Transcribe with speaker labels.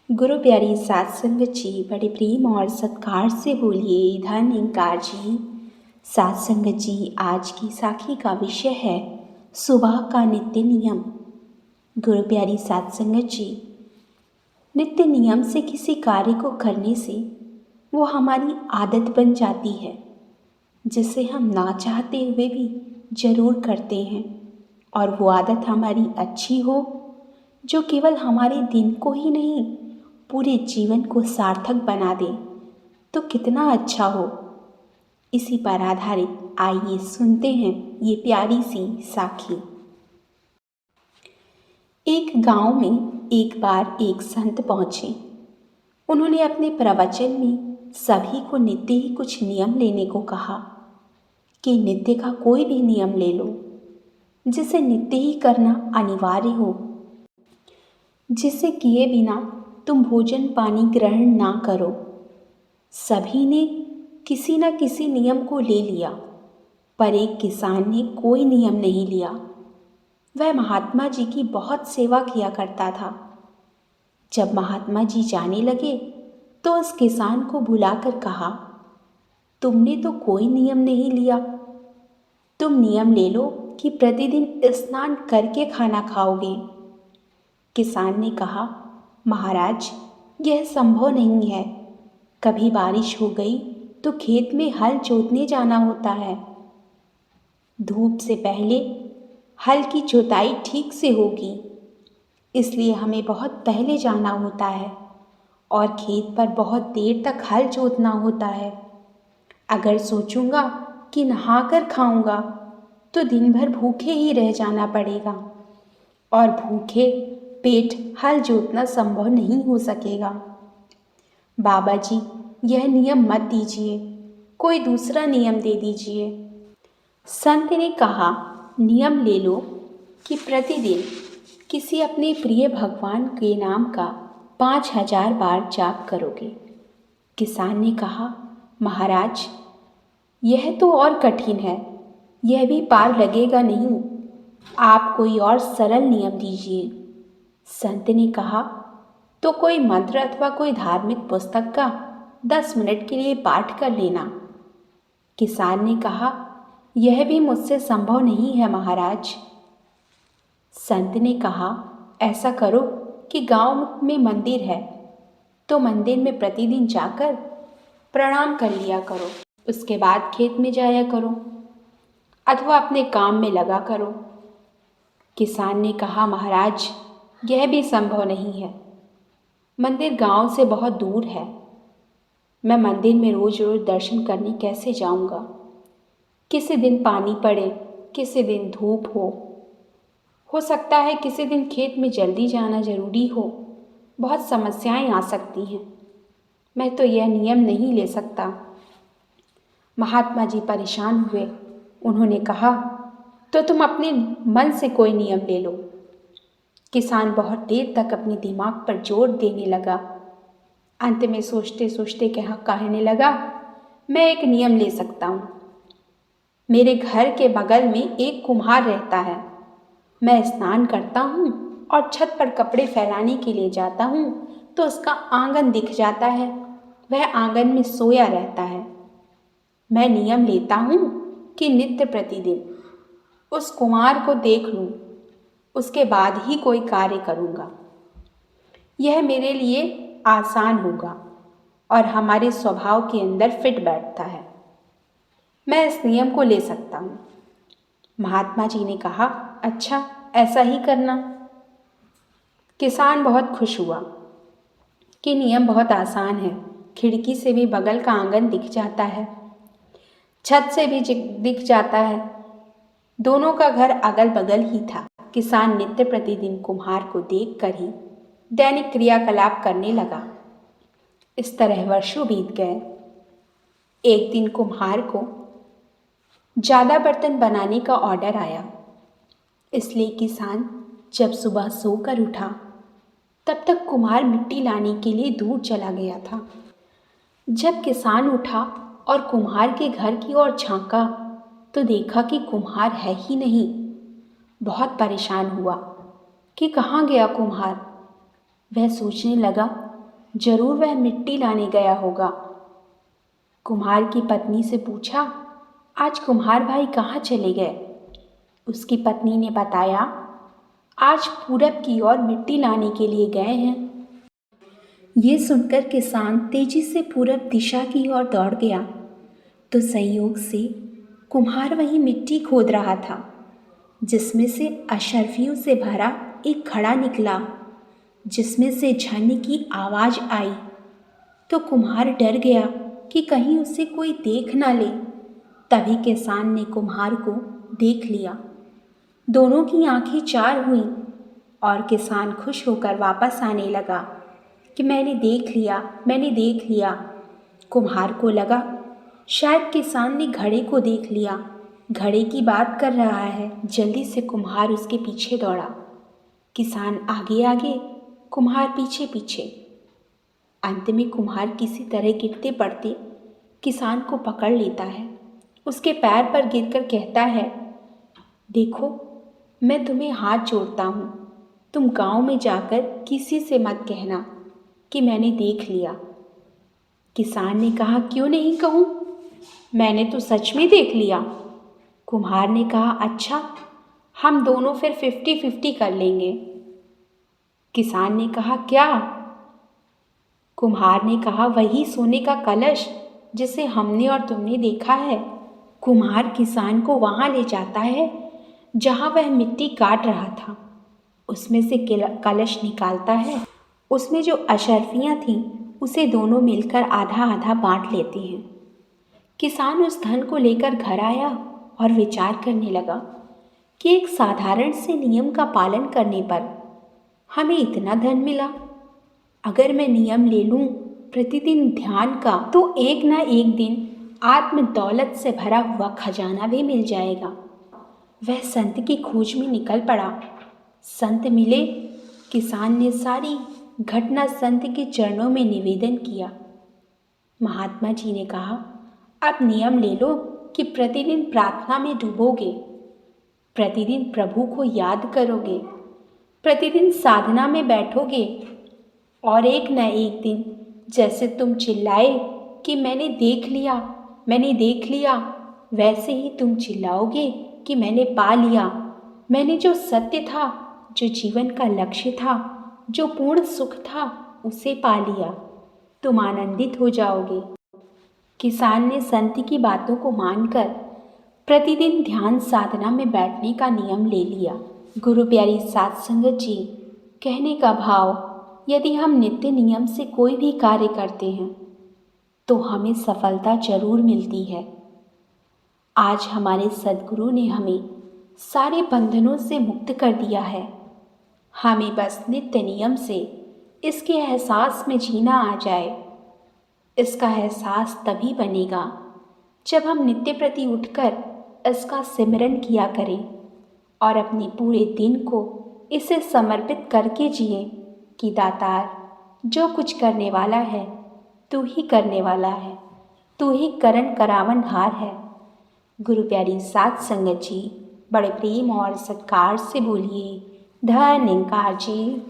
Speaker 1: गुरु प्यारी सात संगत जी बड़े प्रेम और सत्कार से बोलिए धन इंकार जी। सात संगत जी, आज की साखी का विषय है सुबह का नित्य नियम। गुरु प्यारी सात संगत जी, नित्य नियम से किसी कार्य को करने से वो हमारी आदत बन जाती है, जिसे हम ना चाहते हुए भी जरूर करते हैं। और वो आदत हमारी अच्छी हो, जो केवल हमारे दिन को ही नहीं पूरे जीवन को सार्थक बना दे, तो कितना अच्छा हो। इसी पर आधारित आइए सुनते हैं ये प्यारी सी साखी। एक गांव में एक बार एक संत पहुंचे। उन्होंने अपने प्रवचन में सभी को नित्य ही कुछ नियम लेने को कहा कि नित्य का कोई भी नियम ले लो, जिसे नित्य ही करना अनिवार्य हो, जिसे किए बिना तुम भोजन पानी ग्रहण ना करो। सभी ने किसी न किसी नियम को ले लिया, पर एक किसान ने कोई नियम नहीं लिया। वह महात्मा जी की बहुत सेवा किया करता था। जब महात्मा जी जाने लगे तो उस किसान को बुलाकर कहा, तुमने तो कोई नियम नहीं लिया, तुम नियम ले लो कि प्रतिदिन स्नान करके खाना खाओगे। किसान ने कहा, महाराज, यह संभव नहीं है। कभी बारिश हो गई तो खेत में हल जोतने जाना होता है। धूप से पहले हल की जोताई ठीक से होगी, इसलिए हमें बहुत पहले जाना होता है और खेत पर बहुत देर तक हल जोतना होता है। अगर सोचूंगा कि नहाकर खाऊंगा तो दिन भर भूखे ही रह जाना पड़ेगा और भूखे पेट हल जोतना संभव नहीं हो सकेगा। बाबा जी, यह नियम मत दीजिए, कोई दूसरा नियम दे दीजिए। संत ने कहा, नियम ले लो कि प्रतिदिन किसी अपने प्रिय भगवान के नाम का 5000 बार जाप करोगे। किसान ने कहा, महाराज, यह तो और कठिन है, यह भी पार लगेगा नहीं। आप कोई और सरल नियम दीजिए। संत ने कहा, तो कोई मंत्र अथवा कोई धार्मिक पुस्तक का 10 मिनट के लिए पाठ कर लेना। किसान ने कहा, यह भी मुझसे संभव नहीं है महाराज। संत ने कहा, ऐसा करो कि गांव में मंदिर है तो मंदिर में प्रतिदिन जाकर प्रणाम कर लिया करो, उसके बाद खेत में जाया करो अथवा अपने काम में लगा करो। किसान ने कहा, महाराज, यह भी संभव नहीं है। मंदिर गांव से बहुत दूर है। मैं मंदिर में रोज रोज दर्शन करने कैसे जाऊंगा? किसी दिन पानी पड़े, किसी दिन धूप हो सकता है किसी दिन खेत में जल्दी जाना जरूरी हो। बहुत समस्याएं आ सकती हैं। मैं तो यह नियम नहीं ले सकता। महात्मा जी परेशान हुए। उन्होंने कहा, तो तुम अपने मन से कोई नियम ले लो। किसान बहुत देर तक अपने दिमाग पर जोर देने लगा। अंत में सोचते सोचते कहने लगा, मैं एक नियम ले सकता हूँ। मेरे घर के बगल में एक कुम्हार रहता है। मैं स्नान करता हूँ और छत पर कपड़े फैलाने के लिए जाता हूँ तो उसका आंगन दिख जाता है। वह आंगन में सोया रहता है। मैं नियम लेता हूँ कि नित्य प्रतिदिन उस कुम्हार को देख लूँ, उसके बाद ही कोई कार्य करूँगा। यह मेरे लिए आसान होगा और हमारे स्वभाव के अंदर फिट बैठता है। मैं इस नियम को ले सकता हूँ। महात्मा जी ने कहा, अच्छा, ऐसा ही करना। किसान बहुत खुश हुआ कि नियम बहुत आसान है। खिड़की से भी बगल का आंगन दिख जाता है, छत से भी दिख जाता है। दोनों का घर अगल बगल ही था। किसान नित्य प्रतिदिन कुम्हार को देखकर ही दैनिक क्रियाकलाप करने लगा। इस तरह वर्षों बीत गए। एक दिन कुम्हार को ज़्यादा बर्तन बनाने का ऑर्डर आया, इसलिए किसान जब सुबह सोकर उठा तब तक कुम्हार मिट्टी लाने के लिए दूर चला गया था। जब किसान उठा और कुम्हार के घर की ओर झांका तो देखा कि कुम्हार है ही नहीं। बहुत परेशान हुआ कि कहाँ गया कुम्हार। वह सोचने लगा जरूर वह मिट्टी लाने गया होगा। कुम्हार की पत्नी से पूछा, आज कुम्हार भाई कहाँ चले गए? उसकी पत्नी ने बताया, आज पूरब की ओर मिट्टी लाने के लिए गए हैं। ये सुनकर किसान तेजी से पूरब दिशा की ओर दौड़ गया तो संयोग से कुम्हार वहीं मिट्टी खोद रहा था, जिसमें से अशर्फियों से भरा एक घड़ा निकला, जिसमें से झन की आवाज़ आई। तो कुम्हार डर गया कि कहीं उसे कोई देख ना ले। तभी किसान ने कुम्हार को देख लिया। दोनों की आंखें चार हुईं और किसान खुश होकर वापस आने लगा कि मैंने देख लिया। कुम्हार को लगा शायद किसान ने घड़े को देख लिया, घड़े की बात कर रहा है। जल्दी से कुम्हार उसके पीछे दौड़ा। किसान आगे आगे, कुम्हार पीछे पीछे। अंत में कुम्हार किसी तरह गिरते पड़ते किसान को पकड़ लेता है। उसके पैर पर गिरकर कहता है, देखो, मैं तुम्हें हाथ जोड़ता हूँ, तुम गांव में जाकर किसी से मत कहना कि मैंने देख लिया। किसान ने कहा, क्यों नहीं कहूँ, मैंने तो सच में देख लिया। कुम्हार ने कहा, अच्छा, हम दोनों फिर 50-50 कर लेंगे। किसान ने कहा, क्या? कुम्हार ने कहा, वही सोने का कलश जिसे हमने और तुमने देखा है। कुम्हार किसान को वहाँ ले जाता है जहाँ वह मिट्टी काट रहा था। उसमें से कलश निकालता है। उसमें जो अशर्फियाँ थीं उसे दोनों मिलकर आधा आधा बांट लेते हैं। किसान उस धन को लेकर घर आया और विचार करने लगा कि एक साधारण से नियम का पालन करने पर हमें इतना धन मिला। अगर मैं नियम ले लूँ प्रतिदिन ध्यान का, तो एक ना एक दिन आत्म दौलत से भरा हुआ खजाना भी मिल जाएगा। वह संत की खोज में निकल पड़ा। संत मिले। किसान ने सारी घटना संत के चरणों में निवेदन किया। महात्मा जी ने कहा, अब नियम ले लो कि प्रतिदिन प्रार्थना में डूबोगे, प्रतिदिन प्रभु को याद करोगे, प्रतिदिन साधना में बैठोगे और एक न एक दिन जैसे तुम चिल्लाए कि मैंने देख लिया, वैसे ही तुम चिल्लाओगे कि मैंने पा लिया। मैंने जो सत्य था, जो जीवन का लक्ष्य था, जो पूर्ण सुख था, उसे पा लिया। तुम आनंदित हो जाओगे। किसान ने संत की बातों को मानकर प्रतिदिन ध्यान साधना में बैठने का नियम ले लिया। गुरु प्यारी साध संगत जी, कहने का भाव, यदि हम नित्य नियम से कोई भी कार्य करते हैं तो हमें सफलता जरूर मिलती है। आज हमारे सद्गुरु ने हमें सारे बंधनों से मुक्त कर दिया है। हमें बस नित्य नियम से इसके एहसास में जीना आ जाए। इसका एहसास तभी बनेगा जब हम नित्य प्रति उठकर इसका सिमरन किया करें और अपने पूरे दिन को इसे समर्पित करके जिए कि दातार, जो कुछ करने वाला है तू ही करने वाला है, तू ही करण करावनहार है। गुरु प्यारी साध संगत जी, बड़े प्रेम और सत्कार से बोलिए, धन्यवाद जी।